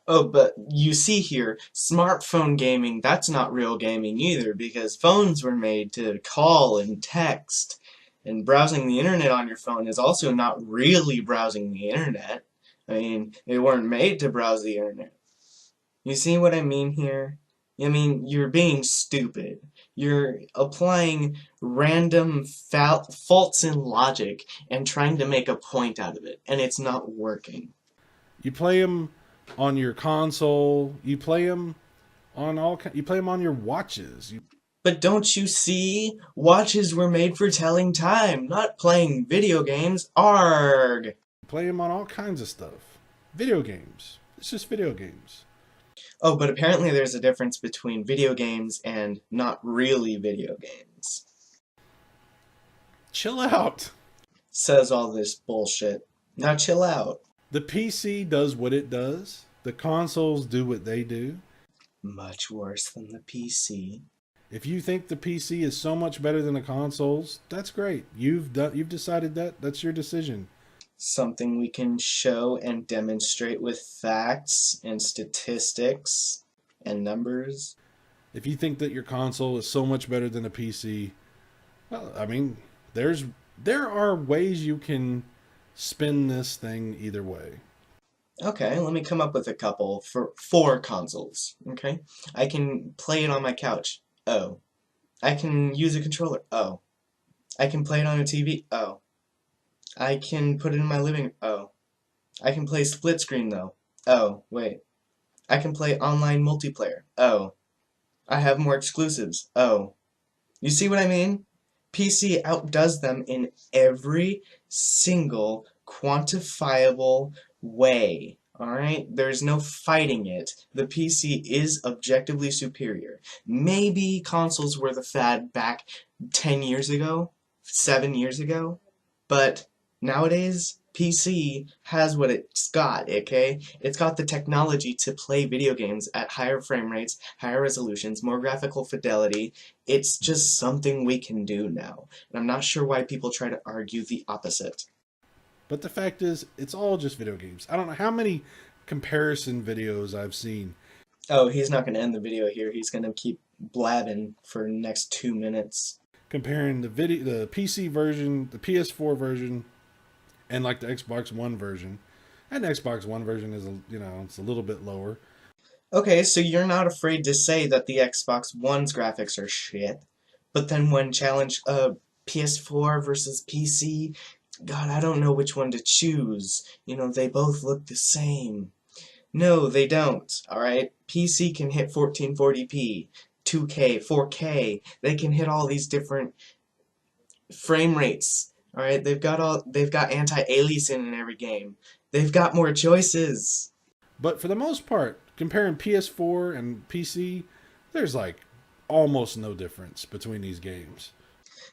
Oh, but you see here, smartphone gaming, that's not real gaming either, because phones were made to call and text. And browsing the internet on your phone is also not really browsing the internet. I mean, they weren't made to browse the internet. You see what I mean here? I mean, you're being stupid. You're applying random faults in logic and trying to make a point out of it, and it's not working. You play them on your console. You play them on You play them on your watches. But don't you see? Watches were made for telling time, not playing video games. Arg! You play them on all kinds of stuff. Video games. It's just video games. Oh, but apparently there's a difference between video games and not really video games. Chill out. Says all this bullshit. Now chill out. The PC does what it does. The consoles do what they do. Much worse than the PC. If you think the PC is so much better than the consoles, that's great. You've decided that. That's your decision. Something we can show and demonstrate with facts and statistics and numbers. If you think that your console is so much better than a PC, well, I mean, there are ways you can spin this thing either way. Okay, let me come up with a couple for 4 consoles. Okay, I can play it on my couch. Oh. I can use a controller. Oh. I can play it on a TV. Oh. I can put it in my living room. Oh. I can play split screen though. Oh, wait. I can play online multiplayer. Oh. I have more exclusives. Oh. You see what I mean? PC outdoes them in every single quantifiable way. Alright? There's no fighting it. The PC is objectively superior. Maybe consoles were the fad back 10 years ago, 7 years ago, but nowadays, PC has what it's got, okay? It's got the technology to play video games at higher frame rates, higher resolutions, more graphical fidelity. It's just something we can do now. And I'm not sure why people try to argue the opposite. But the fact is, it's all just video games. I don't know how many comparison videos I've seen. Oh, he's not going to end the video here. He's going to keep blabbing for the next 2 minutes. Comparing the PC version, the PS4 version, and like the Xbox One version. And the Xbox One version is, it's a little bit lower. Okay, so you're not afraid to say that the Xbox One's graphics are shit, but then when challenged PS4 versus PC, God, I don't know which one to choose. They both look the same. No, they don't, alright? PC can hit 1440p, 2K, 4K. They can hit all these different frame rates. Alright, they've got anti-aliasing in every game. They've got more choices. But for the most part, comparing PS4 and PC, there's like almost no difference between these games.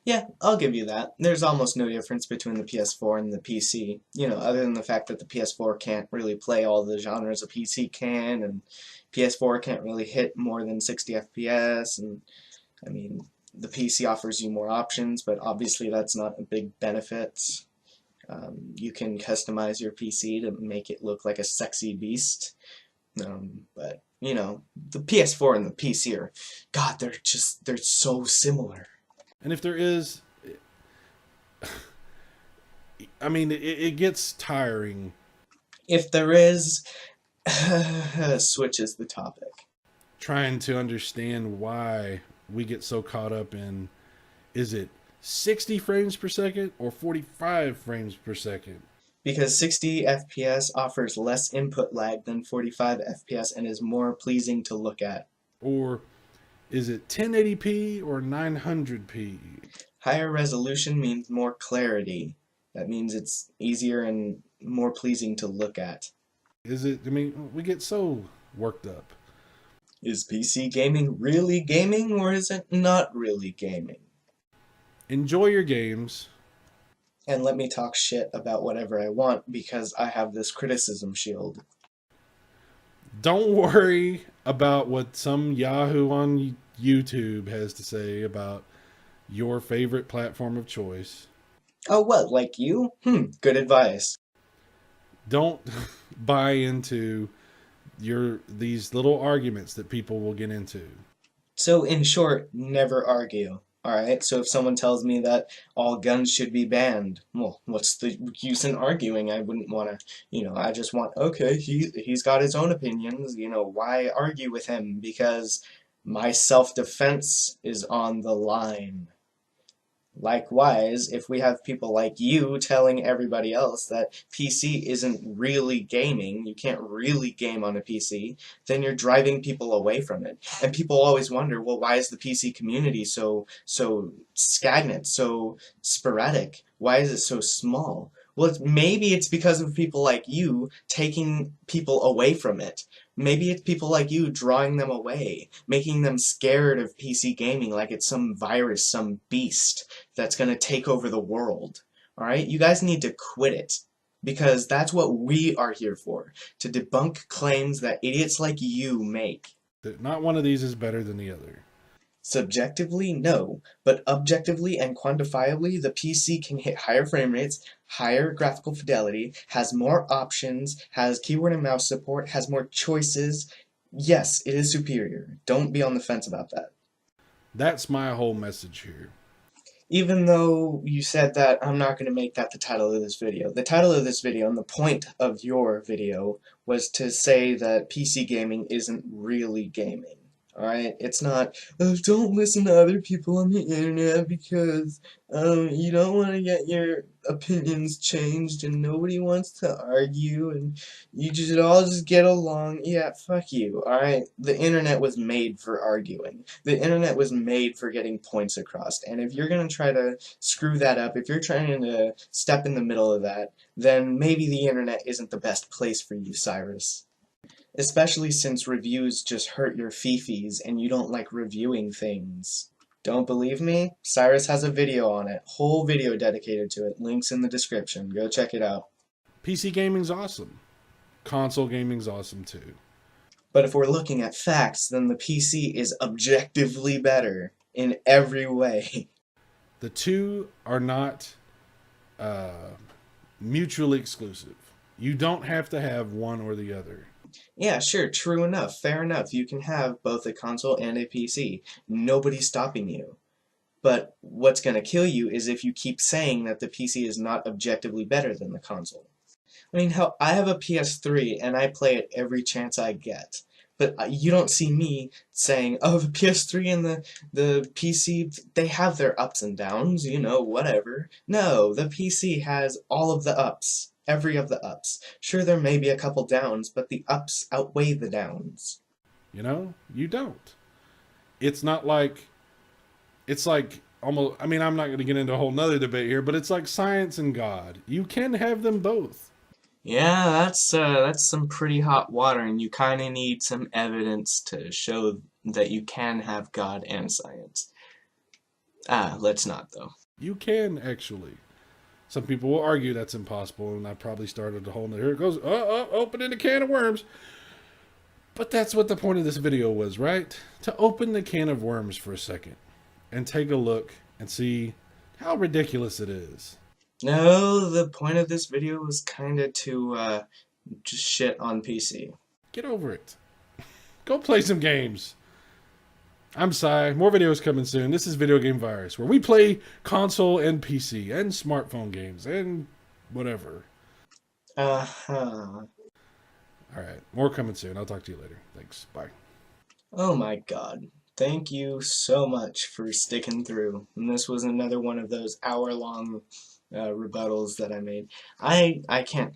Yeah, I'll give you that. There's almost no difference between the PS4 and the PC. Other than the fact that the PS4 can't really play all the genres a PC can, and PS4 can't really hit more than 60 FPS, and I mean, the PC offers you more options, but obviously that's not a big benefit. You can customize your PC to make it look like a sexy beast, but the PS4 and the PC are, God, they're so similar. And if there is, I mean, it gets tiring. If there is, switches the topic. Trying to understand why we get so caught up in, is it 60 frames per second or 45 frames per second? Because 60 FPS offers less input lag than 45 FPS and is more pleasing to look at. Or is it 1080p or 900p? Higher resolution means more clarity. That means it's easier and more pleasing to look at. We get so worked up. Is PC gaming really gaming, or is it not really gaming? Enjoy your games. And let me talk shit about whatever I want, because I have this criticism shield. Don't worry about what some Yahoo on YouTube has to say about your favorite platform of choice. Oh, what, like you? Good advice. Don't buy into these little arguments that people will get into. So, in short, never argue. Alright, so if someone tells me that all guns should be banned, well, what's the use in arguing? I wouldn't want to, I just want, okay, he's got his own opinions, why argue with him? Because my self-defense is on the line. Likewise, if we have people like you telling everybody else that PC isn't really gaming, you can't really game on a PC, then you're driving people away from it. And people always wonder, well, why is the PC community so stagnant, so sporadic? Why is it so small? Well, maybe it's because of people like you taking people away from it. Maybe it's people like you drawing them away, making them scared of PC gaming like it's some virus, some beast that's going to take over the world. Alright? You guys need to quit it. Because that's what we are here for. To debunk claims that idiots like you make. Not one of these is better than the other. Subjectively, no, but objectively and quantifiably, the PC can hit higher frame rates, higher graphical fidelity, has more options, has keyboard and mouse support, has more choices. Yes, it is superior. Don't be on the fence about that. That's my whole message here. Even though you said that, I'm not going to make that the title of this video. The title of this video, and the point of your video, was to say that PC gaming isn't really gaming. Alright? It's not, oh, don't listen to other people on the internet because you don't want to get your opinions changed and nobody wants to argue and you just all just get along. Yeah, fuck you, alright? The internet was made for arguing. The internet was made for getting points across. And if you're gonna try to screw that up, if you're trying to step in the middle of that, then maybe the internet isn't the best place for you, Cyrus. Especially since reviews just hurt your fifis and you don't like reviewing things. Don't believe me? Cyrus has a video on it. Whole video dedicated to it. Links in the description. Go check it out. PC gaming's awesome. Console gaming's awesome too. But if we're looking at facts, then the PC is objectively better in every way. The two are not mutually exclusive. You don't have to have one or the other. Yeah, sure, true enough, fair enough. You can have both a console and a PC. Nobody's stopping you. But what's going to kill you is if you keep saying that the PC is not objectively better than the console. I mean, hell, I have a PS3 and I play it every chance I get. But you don't see me saying, oh, the PS3 and the PC, they have their ups and downs, you know, whatever. No, the PC has all of the ups. Every of the ups. Sure, there may be a couple downs, but the ups outweigh the downs. You know, you don't. It's not like, it's like almost, I mean, I'm not going to get into a whole nother debate here, but it's like science and God. You can have them both. Yeah, that's some pretty hot water, and you kind of need some evidence to show that you can have God and science. Let's not, though. You can, actually. Some people will argue that's impossible, and I probably started a whole, here it goes, opening a can of worms. But that's what the point of this video was, right? To open the can of worms for a second, and take a look, and see how ridiculous it is. No, the point of this video was kinda to, just shit on PC. Get over it. Go play some games. I'm Cy. More videos coming soon. This is Video Game Virus, where we play console and PC and smartphone games and whatever. Uh-huh. Alright, more coming soon. I'll talk to you later. Thanks. Bye. Oh my god. Thank you so much for sticking through. And this was another one of those hour-long rebuttals that I made. I can't...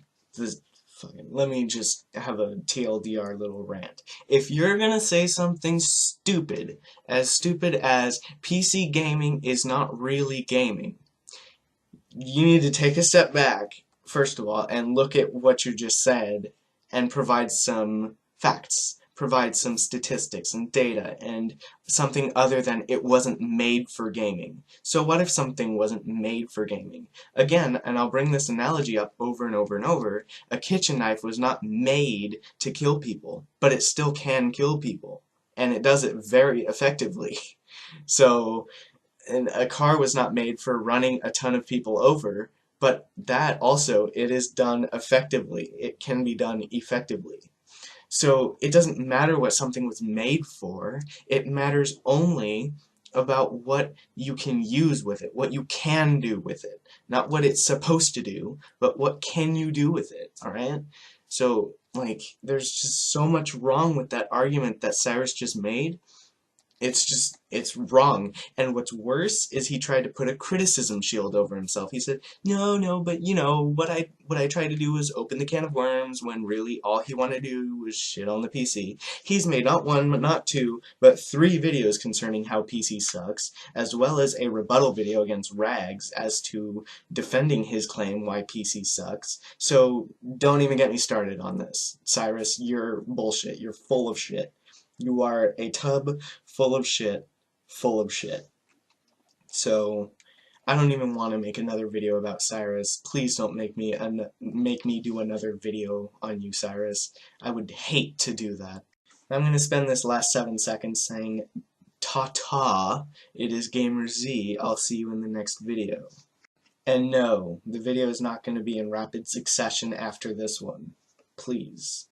let me just have a TLDR little rant. If you're gonna say something stupid as PC gaming is not really gaming, you need to take a step back, first of all, and look at what you just said and provide some facts. Provide some statistics and data and something other than it wasn't made for gaming. So what if something wasn't made for gaming? Again, and I'll bring this analogy up over and over and over, a kitchen knife was not made to kill people, but it still can kill people. And it does it very effectively. So, and a car was not made for running a ton of people over, but that also, it is done effectively. It can be done effectively. So it doesn't matter what something was made for, it matters only about what you can use with it, what you can do with it. Not what it's supposed to do, but what can you do with it, alright? So, like, there's just so much wrong with that argument that Cyrus just made. It's wrong. And what's worse is he tried to put a criticism shield over himself. He said, no, but you know, what I tried to do was open the can of worms when really all he wanted to do was shit on the PC. He's made not one, not two, but 3 videos concerning how PC sucks, as well as a rebuttal video against Rags as to defending his claim why PC sucks. So don't even get me started on this. Cyrus, you're bullshit. You're full of shit. You are a tub full of shit, So, I don't even want to make another video about Cyrus. Please don't make me do another video on you, Cyrus. I would hate to do that. I'm going to spend this last 7 seconds saying, ta-ta, it is GamerZ. I'll see you in the next video. And no, the video is not going to be in rapid succession after this one. Please.